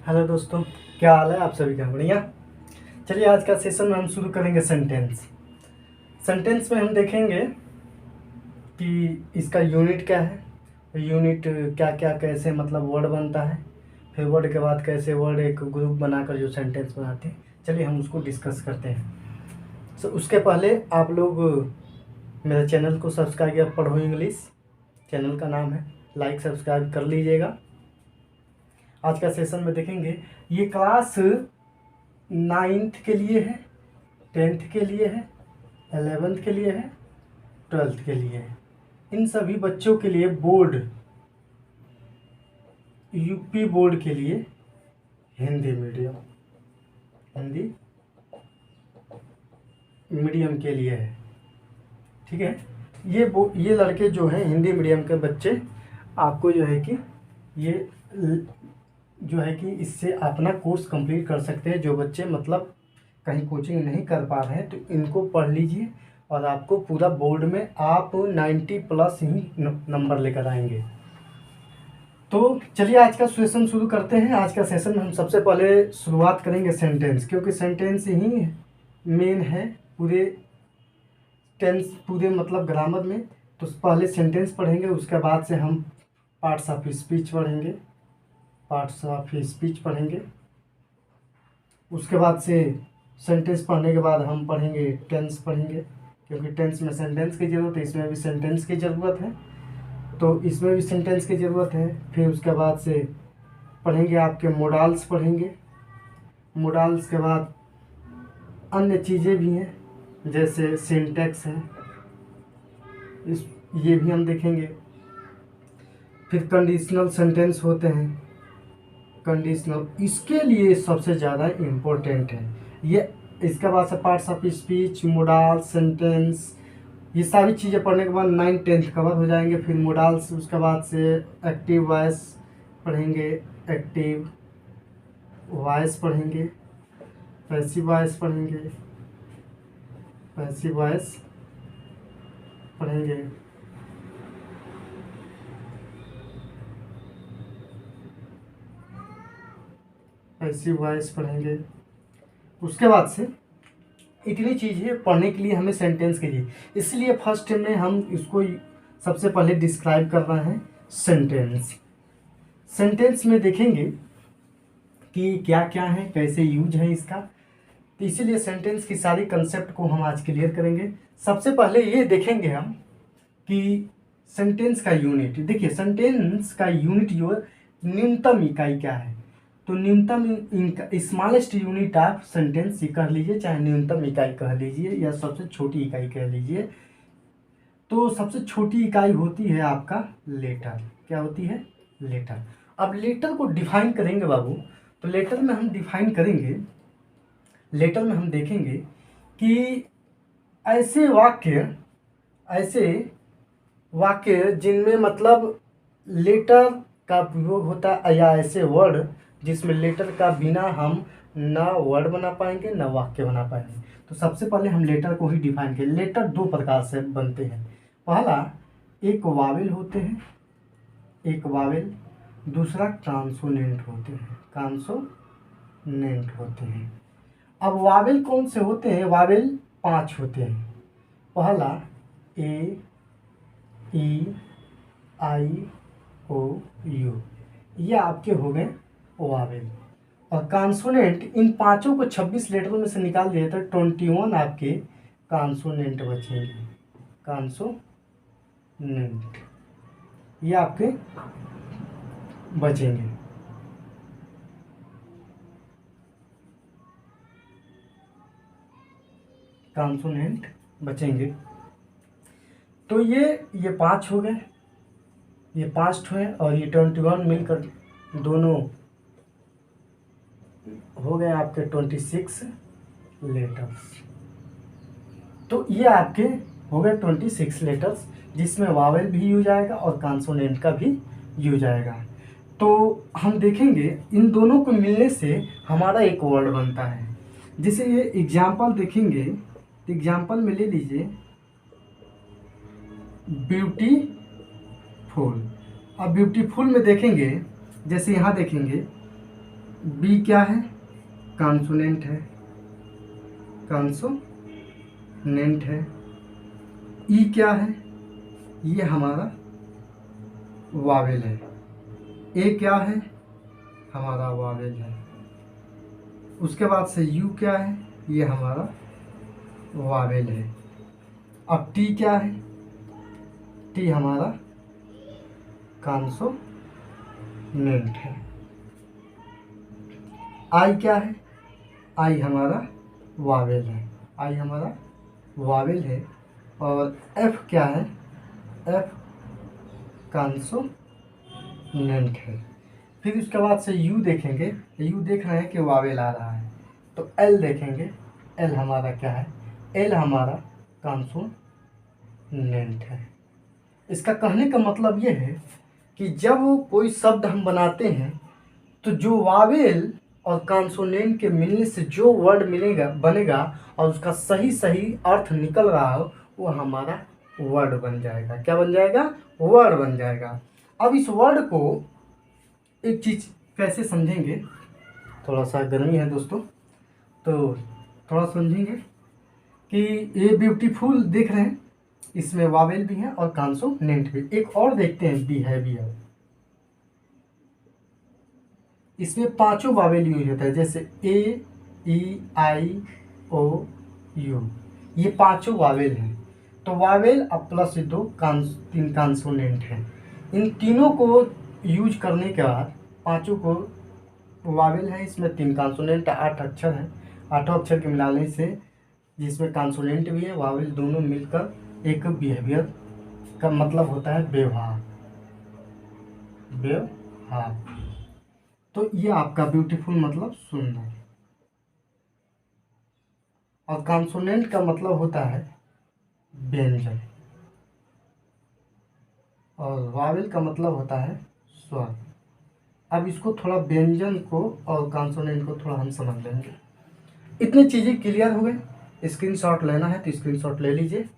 Hello दोस्तों, क्या हाल है आप सभी का? बढ़िया। चलिए आज का सेशन में हम शुरू करेंगे सेंटेंस। सेंटेंस में हम देखेंगे कि इसका यूनिट क्या है, यूनिट क्या क्या कैसे मतलब वर्ड बनता है, फिर वर्ड के बाद कैसे वर्ड एक ग्रुप बनाकर जो सेंटेंस बनाते हैं। चलिए हम उसको डिस्कस करते हैं। उसके पहले आप लोग मेरे चैनल को सब्सक्राइब या पढ़ो इंग्लिश, चैनल का नाम है, लाइक सब्सक्राइब कर लीजिएगा। आज का सेशन में देखेंगे ये क्लास 9th के लिए है, 10th के लिए है, 11th के लिए है, 12th के लिए है। इन सभी बच्चों के लिए बोर्ड, यूपी बोर्ड के लिए हिंदी मीडियम, हिंदी मीडियम के लिए है। ठीक है, ये लड़के जो हैं हिंदी मीडियम के बच्चे, आपको जो है कि ये जो है कि इससे अपना कोर्स कंप्लीट कर सकते हैं। जो बच्चे मतलब कहीं कोचिंग नहीं कर पा रहे हैं तो इनको पढ़ लीजिए और आपको पूरा बोर्ड में आप 90 प्लस ही नंबर लेकर आएंगे। तो चलिए आज का सेशन शुरू करते हैं। आज का सेशन में हम सबसे पहले शुरुआत करेंगे सेंटेंस, क्योंकि सेंटेंस ही मेन है पूरे टेंस, पूरे मतलब ग्रामर में। तो पहले सेंटेंस पढ़ेंगे, उसके बाद से हम पार्ट्स ऑफ स्पीच पढ़ेंगे, पार्ट्स ऑफ स्पीच पढ़ेंगे। उसके बाद से सेंटेंस पढ़ने के बाद हम पढ़ेंगे टेंस पढ़ेंगे, क्योंकि टेंस में सेंटेंस की ज़रूरत है, इसमें भी सेंटेंस की ज़रूरत है, तो इसमें भी सेंटेंस की ज़रूरत है। फिर उसके बाद से पढ़ेंगे आपके मोडाल्स पढ़ेंगे। मोडाल्स के बाद अन्य चीज़ें भी हैं, जैसे सिंटैक्स है, ये भी हम देखेंगे। फिर कंडीशनल सेंटेंस होते हैं, कंडीशनल इसके लिए सबसे ज़्यादा इम्पोर्टेंट है ये। इसके बाद से parts of speech, modal, sentence, ये सारी चीज़ें पढ़ने के बाद 9th 10th कवर हो जाएंगे। फिर मोडाल्स, उसके बाद से एक्टिव वॉइस पढ़ेंगे, एक्टिव वॉइस पढ़ेंगे, पैसिव वॉइस पढ़ेंगे, पैसिव वॉइस पढ़ेंगे, पैसिव वॉइस पढ़ेंगे। उसके बाद से इतनी चीज़ें पढ़ने के लिए हमें सेंटेंस की चाहिए, इसलिए फर्स्ट में हम इसको सबसे पहले डिस्क्राइब कर रहे हैं सेंटेंस। सेंटेंस में देखेंगे कि क्या क्या है, कैसे यूज है इसका, तो इसीलिए सेंटेंस की सारी कंसेप्ट को हम आज क्लियर करेंगे। सबसे पहले ये देखेंगे हम कि सेंटेंस का यूनिट। देखिए सेंटेंस का यूनिट जो न्यूनतम इकाई क्या है, तो न्यूनतम स्मॉलेस्ट यूनिट ऑफ सेंटेंस कह लीजिए, चाहे न्यूनतम इकाई कह लीजिए या सबसे छोटी इकाई कह लीजिए। तो सबसे छोटी इकाई होती है आपका लेटर। क्या होती है? लेटर। अब लेटर को डिफाइन करेंगे बाबू, तो लेटर में हम डिफाइन करेंगे, लेटर में हम देखेंगे कि ऐसे वाक्य जिनमें मतलब लेटर का प्रयोग होता है, या ऐसे वर्ड जिसमें लेटर का बिना हम ना वर्ड बना पाएंगे ना वाक्य बना पाएंगे। तो सबसे पहले हम लेटर को ही डिफाइन करें। लेटर दो प्रकार से बनते हैं। पहला, एक वावेल होते हैं, एक वावेल, दूसरा कॉन्सोनेंट होते हैं, कॉन्सोनेंट होते हैं। अब वावेल कौन से होते हैं? वावेल 5 होते हैं। पहला ए, ई, आई, ओ, यू, ये आपके हो गए वावेल। और कॉन्सोनेंट, इन पांचों को 26 लेटरों में से निकाल दिए तो 21 आपके कॉन्सोनेंट बचेंगे, कॉन्सोनेंट ये आपके बचेंगे। कॉन्सोनेंट बचेंगे। तो ये 5 हो गए, ये 5 हुए, और ये 21 मिलकर दोनों हो गए आपके 26 लेटर्स। तो ये आपके हो गए 26 लेटर्स, जिसमें वावेल भी यूज आएगा और कॉन्सोनेंट का भी यूज आएगा। तो हम देखेंगे इन दोनों को मिलने से हमारा एक वर्ड बनता है। जैसे ये एग्जाम्पल देखेंगे, तो एग्जाम्पल में ले लीजिए ब्यूटीफुल। अब ब्यूटीफुल में देखेंगे, जैसे यहाँ देखेंगे बी क्या है? कॉन्सोनेंट है, कॉन्सोनेंट है। ई क्या है? ये हमारा वावेल है। ए क्या है? हमारा वावेल है। उसके बाद से यू क्या है? ये हमारा वावेल है। अब टी क्या है? टी हमारा कॉन्सोनेंट है। आई क्या है? आई हमारा वावेल है। आई हमारा वावेल है। और एफ क्या है? एफ कॉन्सोनेंट है। फिर उसके बाद से यू देखेंगे, यू देख रहे हैं कि वावेल आ रहा है, तो एल देखेंगे, एल हमारा क्या है? एल हमारा कॉन्सोनेंट है। इसका कहने का मतलब ये है कि जब कोई शब्द हम बनाते हैं तो जो वावेल और कॉन्सोनेंट के मिलने से जो वर्ड मिलेगा बनेगा और उसका सही सही अर्थ निकल रहा हो, वो हमारा वर्ड बन जाएगा। क्या बन जाएगा? वर्ड बन जाएगा। अब इस वर्ड को एक चीज़ कैसे समझेंगे, थोड़ा सा गर्मी है दोस्तों, तो थोड़ा समझेंगे कि ये ब्यूटीफुल देख रहे हैं, इसमें वावेल भी है और कॉन्सोनेंट भी। एक और देखते हैं, बिहेवियर। इसमें पांचों वावेल यूज होता है, जैसे ए, ई, आई, ओ, यू, ये पांचों वावेल हैं। तो वावेल अब प्लस दो तीन कॉन्सोनेंट हैं। इन तीनों को यूज करने के बाद पांचों को वावेल है, इसमें तीन कॉन्सोनेंट, 8 अक्षर हैं। आठों अक्षर के मिलाने से, जिसमें कॉन्सोनेंट भी है वावेल दोनों मिलकर एक बिहेवियर का मतलब होता है व्यवहार। व्यवहार, तो ये आपका ब्यूटीफुल मतलब सुंदर। और कॉन्सोनेंट का मतलब होता है व्यंजन, और वावेल का मतलब होता है स्वर। अब इसको थोड़ा व्यंजन को और कॉन्सोनेंट को थोड़ा हम समझ लेंगे। इतनी चीज़ें क्लियर हो गए। स्क्रीनशॉट लेना है तो स्क्रीनशॉट ले लीजिए।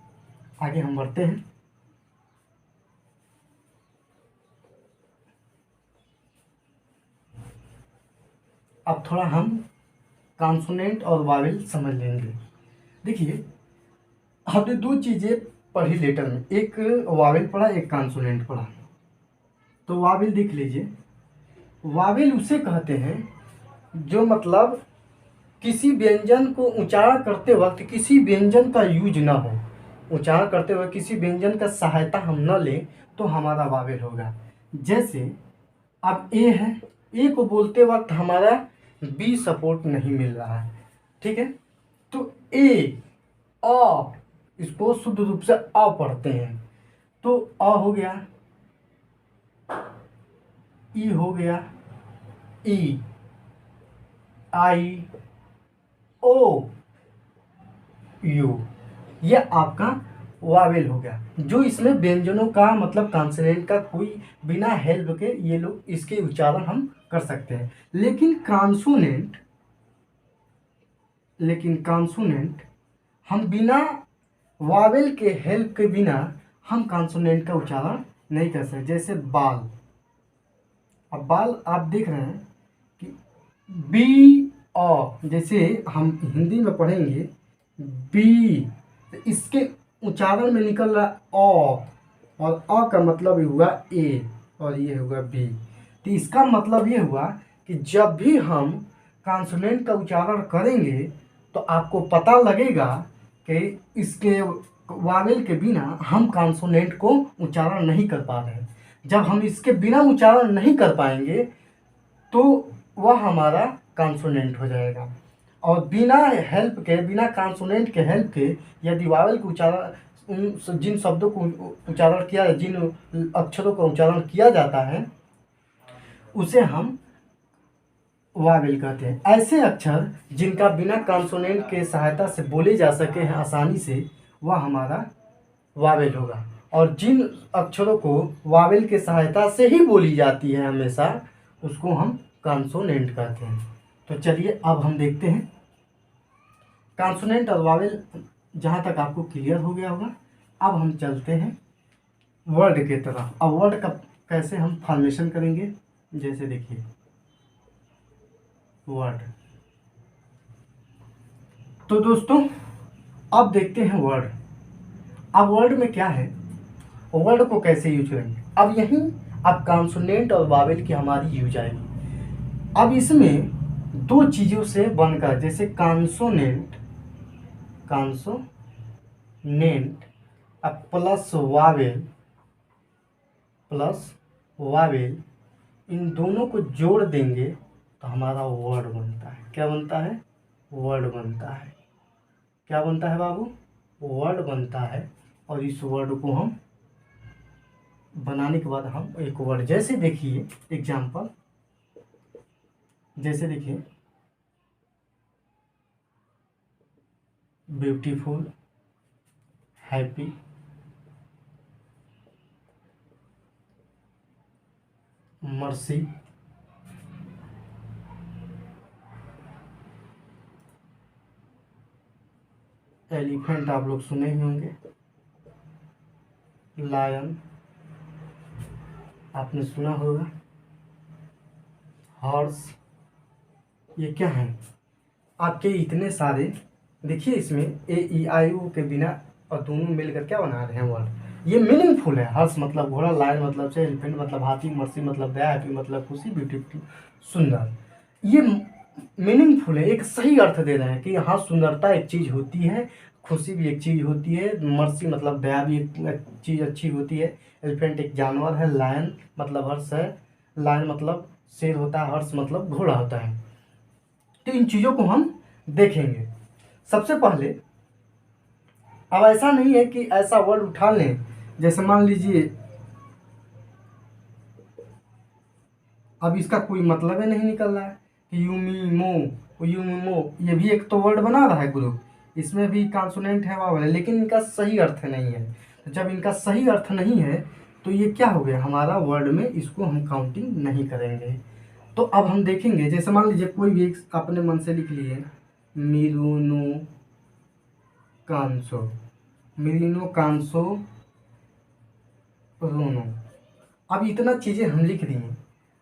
आगे हम बढ़ते हैं। अब थोड़ा हम कॉन्सोनेंट और वावेल समझ लेंगे। देखिए, हमने दो चीज़ें पढ़ी लेटर में, एक वावेल पढ़ा, एक कॉन्सोनेंट पढ़ा। तो वावेल देख लीजिए। वावेल उसे कहते हैं जो मतलब किसी व्यंजन को उच्चारण करते वक्त किसी व्यंजन का यूज ना हो, उच्चारण करते हुए किसी व्यंजन का सहायता हम न लें, तो हमारा वावेल होगा। जैसे अब ए है, ए को बोलते वक्त हमारा बी सपोर्ट नहीं मिल रहा है, ठीक है, तो ए, अ, इसको शुद्ध रूप से अ पढ़ते हैं, तो अ हो गया, ई हो गया, ई, आई, ओ, यू, ये आपका वावेल हो गया। जो इसमें व्यंजनों का मतलब कॉन्सोनेंट का कोई बिना हेल्प के ये लोग इसके उच्चारण हम कर सकते हैं। लेकिन कॉन्सोनेंट हम बिना वावेल के हेल्प के बिना हम कॉन्सोनेंट का उच्चारण नहीं कर सकते। जैसे बाल, अब बाल आप देख रहे हैं कि बी अ, जैसे हम हिंदी में पढ़ेंगे बी, तो इसके उच्चारण में निकल रहा अ, और अ का मतलब हुआ ए और ये हुआ बी। तो इसका मतलब ये हुआ कि जब भी हम कॉन्सोनेंट का उच्चारण करेंगे तो आपको पता लगेगा कि इसके वावेल के बिना हम कॉन्सोनेंट को उच्चारण नहीं कर पा रहे हैं। जब हम इसके बिना उच्चारण नहीं कर पाएंगे तो वह हमारा कॉन्सोनेंट हो जाएगा। और बिना हेल्प के, बिना कॉन्सोनेंट के हेल्प के यदि वावेल का उच्चारण, जिन शब्दों को उच्चारण किया, जिन अक्षरों का उच्चारण किया जाता है उसे हम वावेल कहते हैं। ऐसे अक्षर जिनका बिना कॉन्सोनेंट के सहायता से बोले जा सके हैं आसानी से, वह हमारा वावेल होगा। और जिन अक्षरों को वावेल के सहायता से ही बोली जाती है हमेशा, उसको हम कॉन्सोनेंट कहते हैं। तो चलिए अब हम देखते हैं कॉन्सोनेंट और वावेल। जहाँ तक आपको क्लियर हो गया होगा, अब हम चलते हैं वर्ड की तरफ। अब वर्ड का कैसे हम फॉर्मेशन करेंगे, जैसे देखिए वर्ड। तो दोस्तों अब देखते हैं वर्ड। अब वर्ड में क्या है, वर्ड को कैसे यूज करेंगे। अब यहीं अब कॉन्सोनेंट और वावेल की हमारी यूज आएगी। अब इसमें दो चीज़ों से बनकर, जैसे कॉन्सोनेंट अब प्लस वावेल इन दोनों को जोड़ देंगे तो हमारा वर्ड बनता है। क्या बनता है, वर्ड बनता है। क्या बनता है बाबू, वर्ड बनता है। और इस वर्ड को हम बनाने के बाद हम एक वर्ड, जैसे देखिए एग्जाम्पल, जैसे देखिए ब्यूटीफुल, हैप्पी, मर्सी, एलिफेंट आप लोग सुने ही होंगे, लायन आपने सुना होगा, हॉर्स। ये क्या है, आपके इतने सारे, देखिए इसमें ए ई आई ओ के बिना और दोनों मिलकर क्या बना रहे हैं वर्ड। ये मीनिंगफुल है। हर्ष मतलब घोड़ा, लायन मतलब से, एलिफेंट मतलब हाथी, मर्सी मतलब दया, हैप्पी मतलब खुशी, ब्यूटीफुल सुंदर। ये मीनिंगफुल है, एक सही अर्थ दे रहे हैं कि हाँ सुंदरता एक चीज़ होती है, खुशी भी एक चीज़ होती है, मर्सी मतलब दया भी एक चीज़ अच्छी होती है, एलिफेंट एक जानवर है, लायन मतलब हर्ष है, लायन मतलब शेर होता है, हर्ष मतलब घोड़ा होता है। तो इन चीज़ों को हम देखेंगे। सबसे पहले अब ऐसा नहीं है कि ऐसा वर्ड उठा लें, जैसे मान लीजिए अब इसका कोई मतलब ही नहीं निकल रहा है कि यूमी मो, ये भी एक तो वर्ड बना रहा है ग्रुप, इसमें भी कॉन्सोनेंट है वावल है, लेकिन इनका सही अर्थ नहीं है। तो जब इनका सही अर्थ नहीं है तो ये क्या हो गया हमारा वर्ड में, इसको हम काउंटिंग नहीं करेंगे। तो अब हम देखेंगे, जैसे मान लीजिए कोई भी एक अपने मन से लिख लिए, मिरुनो कांसो, मिलिनो कांसो रोनो। अब इतना चीज़ें हम लिख दिए,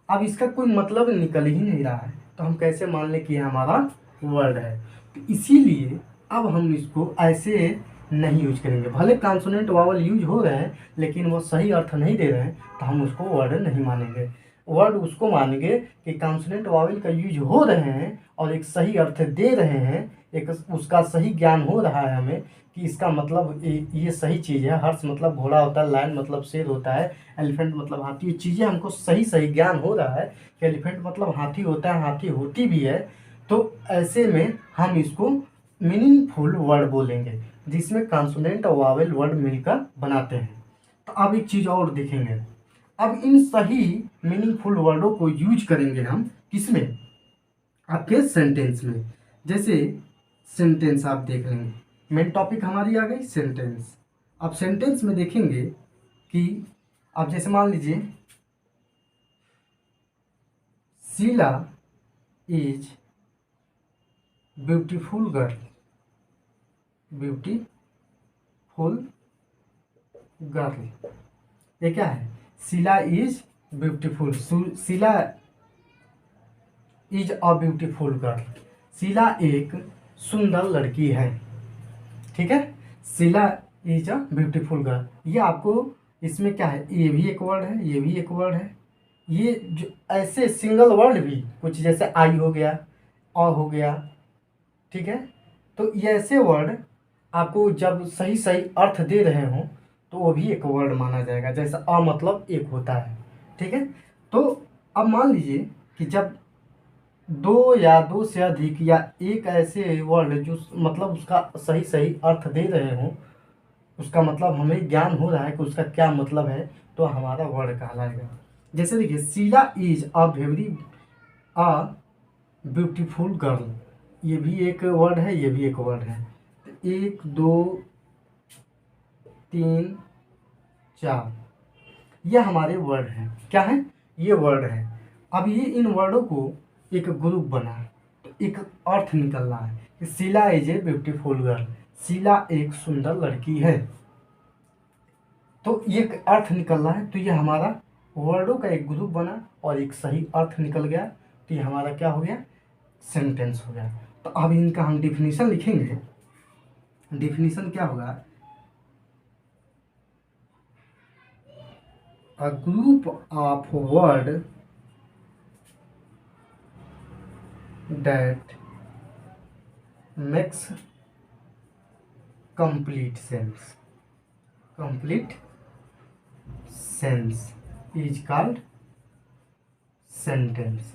अब इसका कोई मतलब निकल ही नहीं रहा है, तो हम कैसे मान लें कि ये हमारा वर्ड है। तो इसीलिए अब हम इसको ऐसे नहीं यूज करेंगे। भले कॉन्सोनेंट वावल यूज हो रहे हैं लेकिन वो सही अर्थ नहीं दे रहे हैं, तो हम उसको वर्ड नहीं मानेंगे। वर्ड उसको मानेंगे कि कॉन्सोनेंट वावल का यूज हो रहे हैं और एक सही अर्थ दे रहे हैं, एक उसका सही ज्ञान हो रहा है हमें कि इसका मतलब ये सही चीज़ है। हर्ष मतलब घोड़ा होता है, लायन मतलब शेर होता है, एलिफेंट मतलब हाथी। ये चीज़ें हमको सही सही ज्ञान हो रहा है कि एलिफेंट मतलब हाथी होता है, हाथी होती भी है। तो ऐसे में हम इसको मीनिंगफुल वर्ड बोलेंगे जिसमें कॉन्सोनेंट और वावेल वर्ड मिलकर बनाते हैं। तो अब एक चीज़ और देखेंगे, अब इन सही मीनिंगफुल वर्डों को यूज करेंगे हम किसमें, आपके सेंटेंस में। जैसे सेंटेंस आप देख लेंगे, मेन टॉपिक हमारी आ गई सेंटेंस। अब सेंटेंस में देखेंगे कि अब जैसे मान लीजिए Sheela is beautiful girl, beautiful girl, ये क्या है, Sheela is beautiful, Sheela is a beautiful girl, Sheela एक सुंदर लड़की है। ठीक है, Sheela is a beautiful girl. ये आपको इसमें क्या है, ये भी एक वर्ड है, ये भी एक वर्ड है। ये जो ऐसे सिंगल वर्ड भी कुछ जैसे आई हो गया, अ हो गया, ठीक है। तो ये ऐसे वर्ड आपको जब सही सही अर्थ दे रहे हों तो वो भी एक वर्ड माना जाएगा। जैसे अ मतलब एक होता है, ठीक है। तो अब मान लीजिए कि जब दो या दो से अधिक या एक ऐसे वर्ड जो मतलब उसका सही सही अर्थ दे रहे हों, उसका मतलब हमें ज्ञान हो रहा है कि उसका क्या मतलब है, तो हमारा वर्ड कहलाएगा। जैसे देखिए Sheela is a beautiful girl, ये भी एक वर्ड है, ये भी एक वर्ड है। एक दो तीन चार, ये हमारे वर्ड हैं। क्या है, ये वर्ड है। अब ये इन वर्डों को एक ग्रुप बना है तो एक अर्थ निकल रहा है कि Sheela is a beautiful girl, Sheela एक सुंदर लड़की है। तो ये एक अर्थ निकल रहा है, तो ये हमारा वर्डों का एक ग्रुप बना और एक सही अर्थ निकल गया। तो ये हमारा क्या हो गया, सेंटेंस हो गया। तो अब इनका हम डिफिनीशन लिखेंगे। डिफिनीशन क्या होगा? A group of word that makes complete sense is called sentence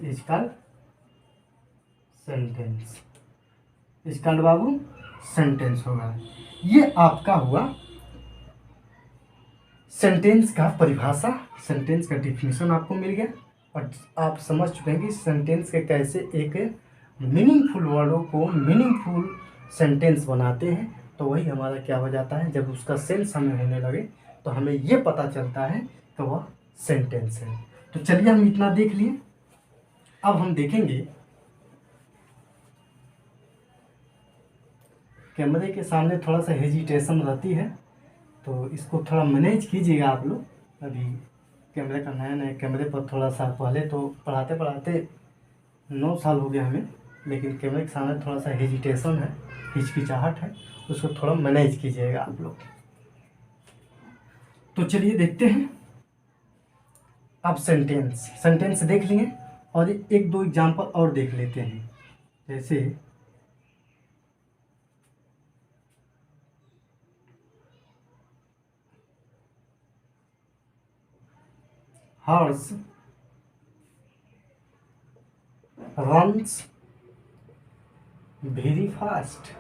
Babu sentence होगा। ये आपका हुआ सेंटेंस का परिभाषा, सेंटेंस का डिफिनीशन आपको मिल गया और आप समझ चुके हैं कि सेंटेंस के कैसे एक मीनिंगफुल वर्डों को मीनिंगफुल सेंटेंस बनाते हैं। तो वही हमारा क्या हो जाता है, जब उसका सेंस हमें होने लगे तो हमें ये पता चलता है कि वह सेंटेंस है। तो चलिए हम इतना देख लिए। अब हम देखेंगे कैमरे के सामने थोड़ा सा हेजिटेशन रहती है, तो इसको थोड़ा मैनेज कीजिएगा आप लोग। अभी कैमरे का नया कैमरे पर थोड़ा सा, पहले तो पढ़ाते पढ़ाते 9 साल हो गया हमें, लेकिन कैमरे के सामने थोड़ा सा हेजिटेशन है, हिचकिचाहट है, उसको थोड़ा मैनेज कीजिएगा आप लोग। तो चलिए देखते हैं। अब सेंटेंस देख लिए और एक दो एग्जाम्पल और देख लेते हैं। जैसे हर्ष runs very fast।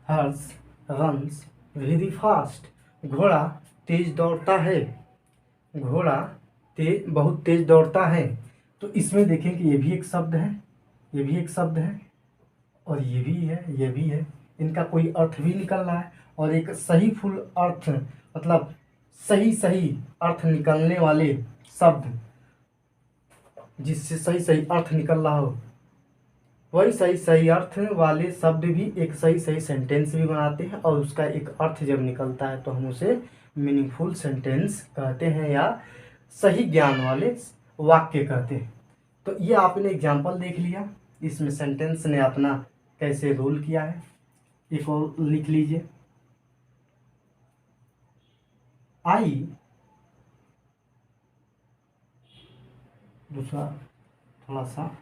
हर्ष रन्स वेरी फास्ट, घोड़ा तेज दौड़ता है, घोड़ा बहुत तेज दौड़ता है। तो इसमें देखें कि ये भी एक शब्द है, ये भी एक शब्द है और ये भी है, ये भी है। इनका कोई अर्थ भी निकल रहा है और एक सही फुल अर्थ, मतलब सही सही अर्थ निकलने वाले शब्द, जिससे सही सही अर्थ निकल रहा हो, वही सही सही अर्थ वाले शब्द भी एक सही सही सेंटेंस भी बनाते हैं और उसका एक अर्थ जब निकलता है तो हम उसे मीनिंगफुल सेंटेंस कहते हैं या सही ज्ञान वाले वाक्य कहते हैं। तो ये आपने एग्जाम्पल देख लिया, इसमें सेंटेंस ने अपना कैसे रोल किया है। एक और लिख लीजिए, आई, दूसरा थोड़ा सा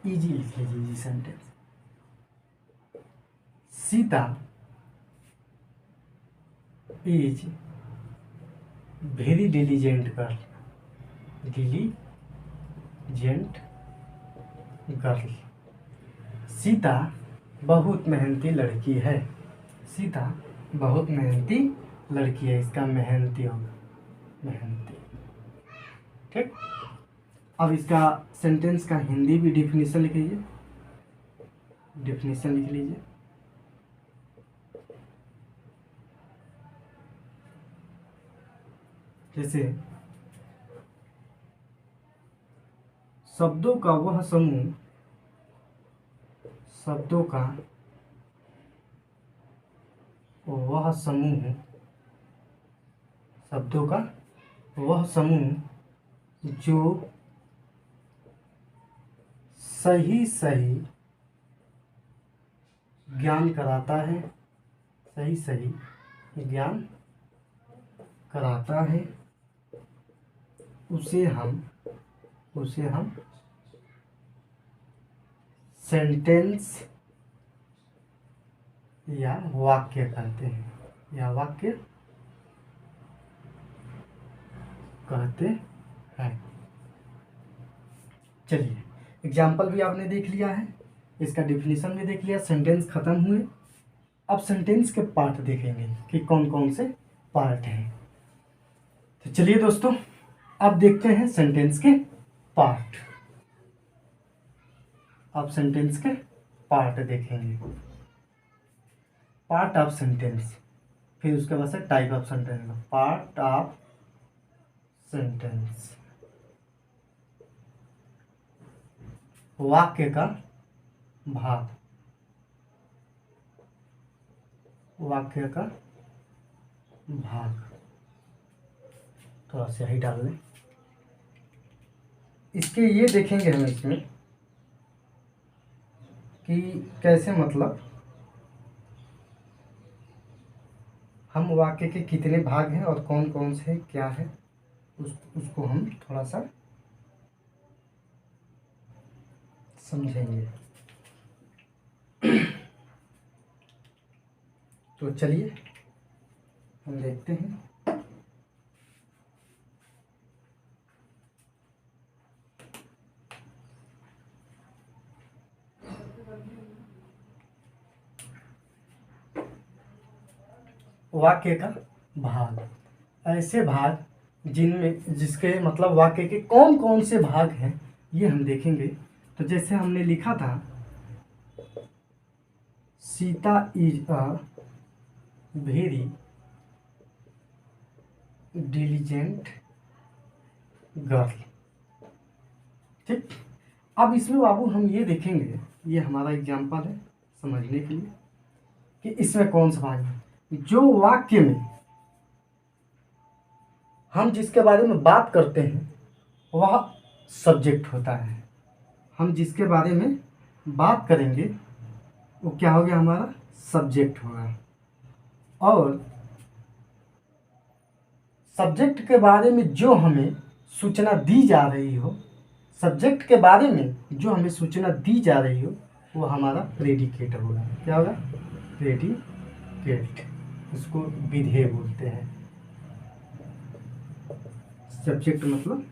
इजी लिख लीजिए, easy sentence. Sita is very diligent girl, diligent girl. Sita बहुत मेहनती लड़की है, सीता बहुत मेहनती लड़की है, इसका मेहनती होगा, मेहनती। ठीक। अब इसका सेंटेंस का हिंदी भी डिफिनीशन लिख लीजिए, डिफिनीशन लिख लीजिए। जैसे शब्दों का वह समूह, शब्दों का वह समूह, शब्दों का वह समूह जो सही सही ज्ञान कराता है, सही सही ज्ञान कराता है, उसे हम सेंटेंस या वाक्य कहते हैं, या वाक्य कहते हैं। चलिए एग्जाम्पल भी आपने देख लिया है, इसका डिफिनीशन भी देख लिया, सेंटेंस खत्म हुए। अब सेंटेंस के पार्ट देखेंगे कि कौन कौन से पार्ट हैं। तो चलिए दोस्तों, अब देखते हैं सेंटेंस के पार्ट। अब सेंटेंस के पार्ट देखेंगे, पार्ट ऑफ सेंटेंस, फिर उसके बाद से type of sentence. Part of sentence, वाक्य का भाग, वाक्य का भाग। थोड़ा सा ही डाल लें। इसके ये देखेंगे हम इसमें कि कैसे मतलब हम वाक्य के कितने भाग हैं और कौन कौन से क्या है, उसको हम थोड़ा सा समझेंगे। तो चलिए हम देखते हैं। वाक्य का भाग, ऐसे भाग जिसके मतलब वाक्य के कौन कौन से भाग हैं ये हम देखेंगे। तो जैसे हमने लिखा था, Sita is a very diligent girl. ठीक, अब इसमें बाबू हम ये देखेंगे, ये हमारा एग्जाम्पल है समझने के लिए कि इसमें कौन सा भाग है। जो वाक्य में हम जिसके बारे में बात करते हैं वह सब्जेक्ट होता है। हम जिसके बारे में बात करेंगे वो क्या हो गया, हमारा सब्जेक्ट होगा। और सब्जेक्ट के बारे में जो हमें सूचना दी जा रही हो, सब्जेक्ट के बारे में जो हमें सूचना दी जा रही हो वो हमारा प्रेडिकेट होगा। क्या होगा, प्रेडिकेट, उसको विधेय बोलते हैं। सब्जेक्ट मतलब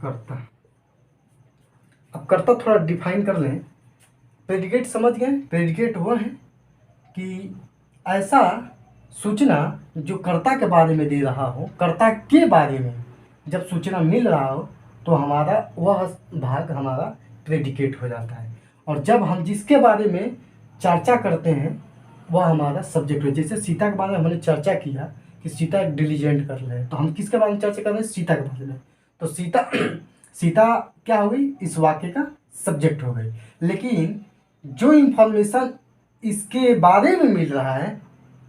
कर्ता। अब कर्ता थोड़ा डिफाइन कर लें। प्रेडिकेट समझ गए, प्रेडिकेट वो है कि ऐसा सूचना जो कर्ता के बारे में दे रहा हो, कर्ता के बारे में जब सूचना मिल रहा हो तो हमारा वह भाग हमारा प्रेडिकेट हो जाता है। और जब हम जिसके बारे में चर्चा करते हैं वह हमारा सब्जेक्ट हो। जैसे सीता के बारे में हमने चर्चा किया कि सीता एक डिलीजेंट गर्ल है, तो हम किसके बारे में चर्चा कर रहे हैं, सीता के बारे में। तो सीता सीता क्या हो गई, इस वाक्य का सब्जेक्ट हो गई। लेकिन जो इंफॉर्मेशन इसके बारे में मिल रहा है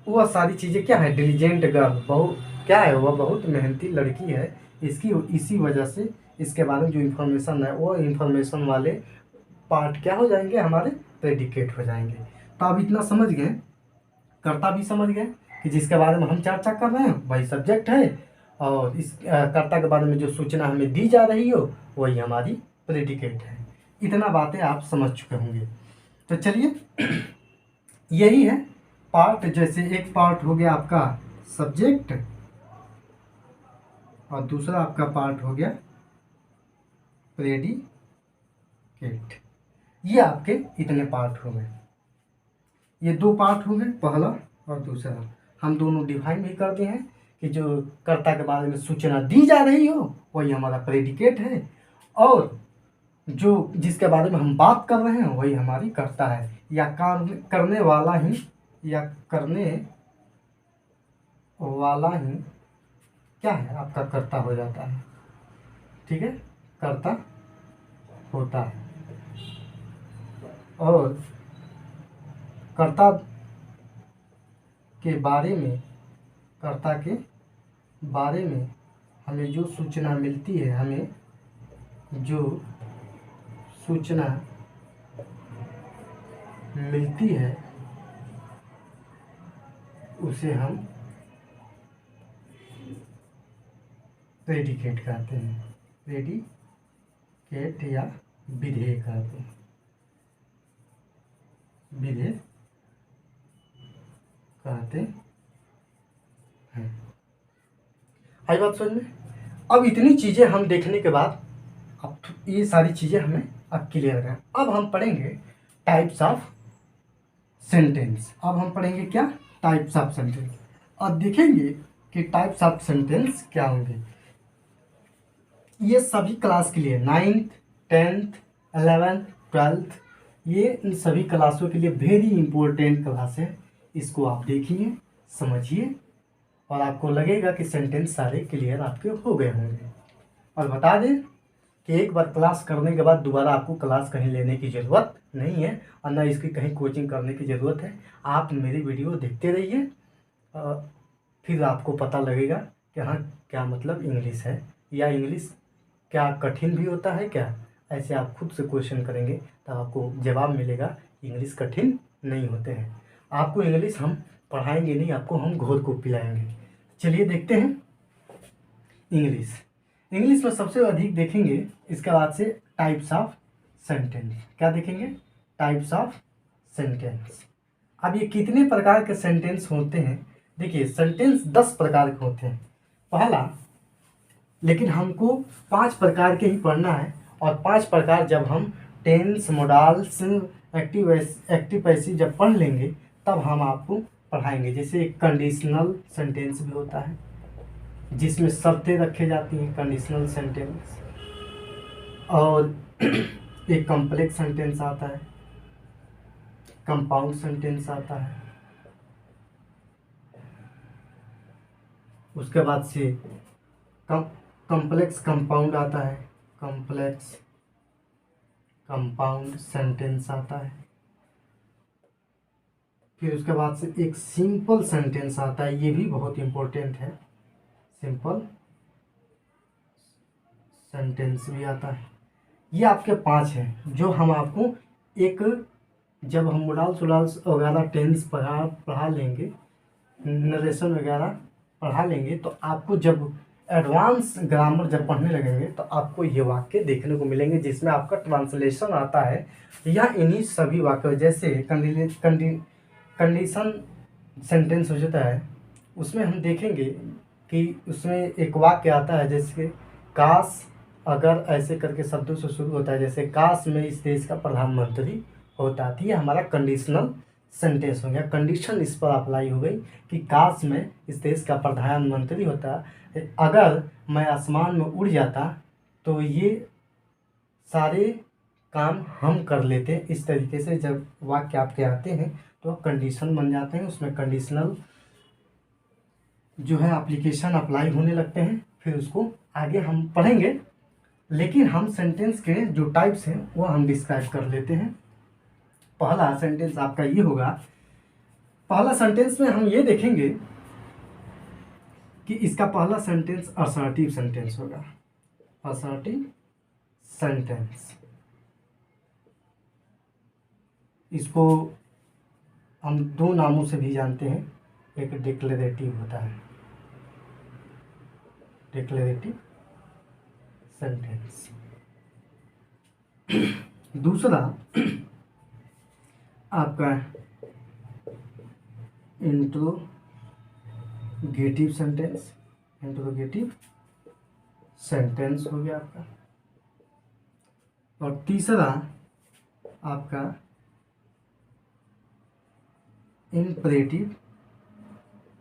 वह सारी चीज़ें क्या है, डिलीजेंट गर्ल, बहुत क्या है, वह बहुत मेहनती लड़की है। इसी वजह से इसके बारे में जो इन्फॉर्मेशन है वो इन्फॉर्मेशन वाले पार्ट क्या हो जाएंगे, हमारे प्रेडिकेट हो जाएंगे। तो अब इतना समझ गए, कर्ता भी समझ गए कि जिसके बारे में हम चर्चा कर रहे हैं वही सब्जेक्ट है, और इस कर्ता के बारे में जो सूचना हमें दी जा रही हो वही हमारी प्रेडिकेट है। इतना बातें आप समझ चुके होंगे। तो चलिए यही है पार्ट। जैसे एक पार्ट हो गया आपका सब्जेक्ट और दूसरा आपका पार्ट हो गया प्रेडिकेट। ये आपके इतने पार्ट हो गए, ये दो पार्ट हो गए, पहला और दूसरा। हम दोनों डिफाइन भी करते हैं कि जो कर्ता के बारे में सूचना दी जा रही हो वही हमारा प्रेडिकेट है, और जो जिसके बारे में हम बात कर रहे हैं वही हमारी कर्ता है, या करने वाला ही, या करने वाला ही क्या है, आपका कर्ता हो जाता है। ठीक है, कर्ता होता है। और कर्ता के बारे में, कर्ता के बारे में हमें जो सूचना मिलती है, हमें जो सूचना मिलती है उसे हम प्रेडिकेट कहते हैं। प्रेडिकेट या विधेय कहते हैं, विधेय कहते हैं। आई बात समझ में। अब इतनी चीज़ें हम देखने के बाद अब ये सारी चीज़ें हमें अब क्लियर है। अब हम पढ़ेंगे टाइप्स ऑफ सेंटेंस। अब हम पढ़ेंगे क्या, टाइप्स ऑफ सेंटेंस, और देखेंगे कि टाइप्स ऑफ सेंटेंस क्या होंगे। ये सभी क्लास के लिए 9th 10th 11th 12th, ये इन सभी क्लासों के लिए वेरी इंपॉर्टेंट क्लास है। इसको आप देखिए, समझिए, और आपको लगेगा कि सेंटेंस सारे क्लियर आपके हो गए होंगे। और बता दें कि एक बार क्लास करने के बाद दोबारा आपको क्लास कहीं लेने की ज़रूरत नहीं है, और ना इसकी कहीं कोचिंग करने की ज़रूरत है। आप मेरी वीडियो देखते रहिए, फिर आपको पता लगेगा कि हाँ क्या मतलब इंग्लिश है, या इंग्लिश क्या कठिन भी होता है क्या, ऐसे आप खुद से क्वेश्चन करेंगे तो आपको जवाब मिलेगा। इंग्लिश कठिन नहीं होते हैं। आपको इंग्लिश हम पढ़ाएंगे नहीं, आपको हम घोल को पिलाएंगे। चलिए देखते हैं इंग्लिश। इंग्लिश में सबसे अधिक देखेंगे इसके बाद से टाइप्स ऑफ सेंटेंस। क्या देखेंगे? Types of sentence. अब ये कितने प्रकार के सेंटेंस होते हैं? देखिए सेंटेंस 10 प्रकार के होते हैं पहला, लेकिन हमको 5 प्रकार के ही पढ़ना है। और 5 प्रकार जब हम टेंस, मोडाल्स, एक्टिव पैसिव जब पढ़ लेंगे तब हम आपको पढ़ाएंगे। जैसे कंडीशनल सेंटेंस भी होता है जिसमें शर्तें रखी जाती हैं, कंडीशनल सेंटेंस। और एक कॉम्प्लेक्स सेंटेंस आता है, कंपाउंड सेंटेंस आता है, उसके बाद से कॉम्प्लेक्स कंपाउंड आता है, कॉम्प्लेक्स कंपाउंड सेंटेंस आता है। फिर उसके बाद से एक सिंपल सेंटेंस आता है, ये भी बहुत इम्पोर्टेंट है, सिंपल सेंटेंस भी आता है। ये आपके 5 हैं जो हम आपको एक, जब हम मोडाल्स वोडाल्स वगैरह टेंस पढ़ा लेंगे, नरेशन वगैरह पढ़ा लेंगे, तो आपको जब एडवांस ग्रामर जब पढ़ने लगेंगे तो आपको ये वाक्य देखने को मिलेंगे जिसमें आपका ट्रांसलेशन आता है या इन्हीं सभी वाक्य। जैसे कंडीशन सेंटेंस हो जाता है, उसमें हम देखेंगे कि उसमें एक वाक्य आता है जैसे काश अगर, ऐसे करके शब्दों से शुरू होता है। जैसे काश में इस देश का प्रधानमंत्री होता, तो ये हमारा कंडीशनल सेंटेंस हो गया। कंडीशन इस पर अप्लाई हो गई कि काश में इस देश का प्रधानमंत्री होता, अगर मैं आसमान में उड़ जाता तो ये सारे काम हम कर लेते। इस तरीके से जब वाक्य आपके आते हैं तो कंडीशन बन जाते हैं, उसमें कंडीशनल जो है एप्लीकेशन अप्लाई होने लगते हैं। फिर उसको आगे हम पढ़ेंगे, लेकिन हम सेंटेंस के जो टाइप्स हैं वो हम डिस्क्राइब कर लेते हैं। पहला सेंटेंस आपका ये होगा। पहला सेंटेंस में हम ये देखेंगे कि इसका पहला सेंटेंस असर्टिव सेंटेंस होगा। असर्टिव सेंटेंस, इसको हम 2 नामों से भी जानते हैं। एक डिक्लेरेटिव होता है, डिक्लेरेटिव सेंटेंस। दूसरा आपका इंट्रोगेटिव सेंटेंस, इंट्रोगेटिव सेंटेंस हो गया आपका। और तीसरा आपका इम्परेटिव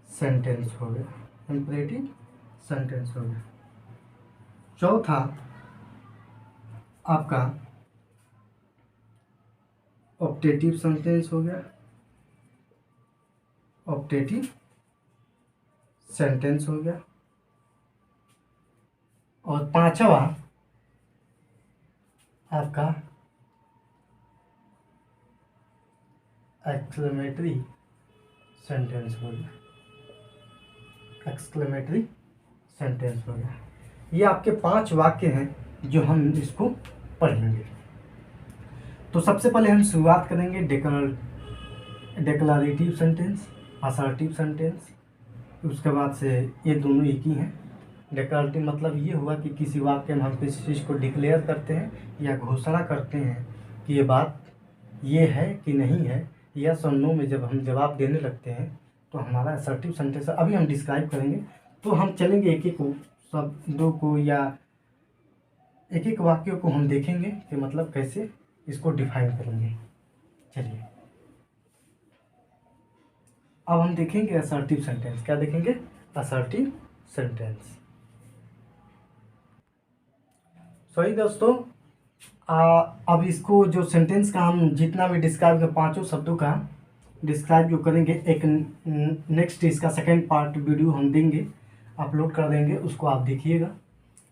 सेंटेंस हो गया, इम्परेटिव सेंटेंस हो गया। चौथा आपका ऑप्टेटिव सेंटेंस हो गया, ऑप्टेटिव सेंटेंस हो गया। और पांचवा आपका एक्सक्लेमेटरी सेंटेंस हो गया, एक्सक्लेमेटरी सेंटेंस हो गया। ये आपके 5 वाक्य हैं जो हम इसको पढ़ेंगे। तो सबसे पहले हम शुरुआत करेंगे डिक्लरेटिव सेंटेंस, असर्टिव सेंटेंस। उसके बाद से ये दोनों एक ही हैं। डिक्लरेटिव मतलब ये हुआ कि किसी वाक्य में हम किसी चीज़ को डिक्लेयर करते हैं या घोषणा करते हैं कि ये बात ये है कि नहीं है, या और नो में जब हम जवाब देने लगते हैं तो हमारा असर्टिव सेंटेंस है। अभी हम डिस्क्राइब करेंगे, तो हम चलेंगे एक एक शब्दों को या एक एक वाक्यों को हम देखेंगे कि मतलब कैसे इसको डिफाइन करेंगे। चलिए अब हम देखेंगे असर्टिव सेंटेंस। क्या देखेंगे? Assertive sentence. सही दोस्तों, अब इसको जो सेंटेंस का हम जितना भी डिस्क्राइब कर 5 शब्दों का डिस्क्राइब जो करेंगे, एक नेक्स्ट इसका सेकंड पार्ट वीडियो हम देंगे, अपलोड कर देंगे, उसको आप देखिएगा।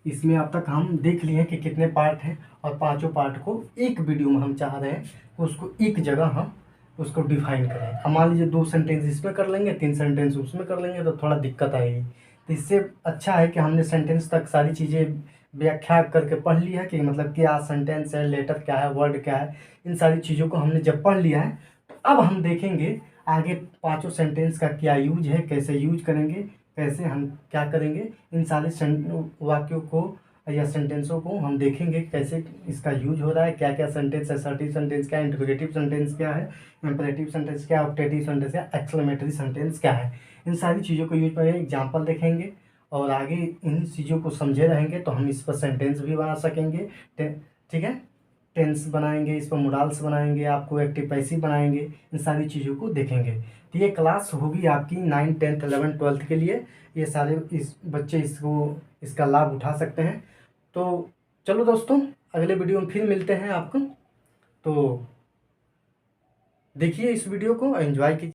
इसमें अब तक हम देख लिए हैं कि कितने पार्ट हैं, और 5 पार्ट को एक वीडियो में हम चाह रहे हैं उसको एक जगह हम उसको डिफाइन करें। अब मान लीजिए 2 सेंटेंस इसमें कर लेंगे, 3 सेंटेंस उसमें कर लेंगे तो थोड़ा दिक्कत आएगी। तो इससे अच्छा है कि हमने सेंटेंस तक सारी चीज़ें व्याख्या करके पढ़ लिया कि मतलब क्या सेंटेंस है, लेटर क्या है, वर्ड क्या है, इन सारी चीज़ों को हमने जब पढ़ लिया है तो अब हम देखेंगे आगे पांचों सेंटेंस का क्या यूज है, कैसे यूज करेंगे, कैसे हम क्या करेंगे, इन सारे वाक्यों को या सेंटेंसों को हम देखेंगे कैसे इसका यूज हो रहा है, क्या क्या सेंटेंस, असर्टिव सेंटेंस क्या है, इंटरोगेटिव सेंटेंस क्या है, इंपरेटिव सेंटेंस क्या है, ऑप्टेटिव सेंटेंस क्या है, एक्सक्लेमेटरी सेंटेंस क्या है। इन सारी चीज़ों को यूज करेंगे, एग्जाम्पल देखेंगे और आगे इन चीज़ों को समझे रहेंगे तो हम इस पर सेंटेंस भी बना सकेंगे। ठीक है, टेंस बनाएंगे, इस पर मोडाल्स बनाएंगे, आपको एक्टिव पैसिव बनाएंगे, इन सारी चीज़ों को देखेंगे। तो ये क्लास होगी आपकी 9, 10, 11, 12 के लिए। ये सारे इस बच्चे इसका लाभ उठा सकते हैं। तो चलो दोस्तों, अगले वीडियो में फिर मिलते हैं आपको। तो देखिए इस वीडियो को, एंजॉय कीजिए।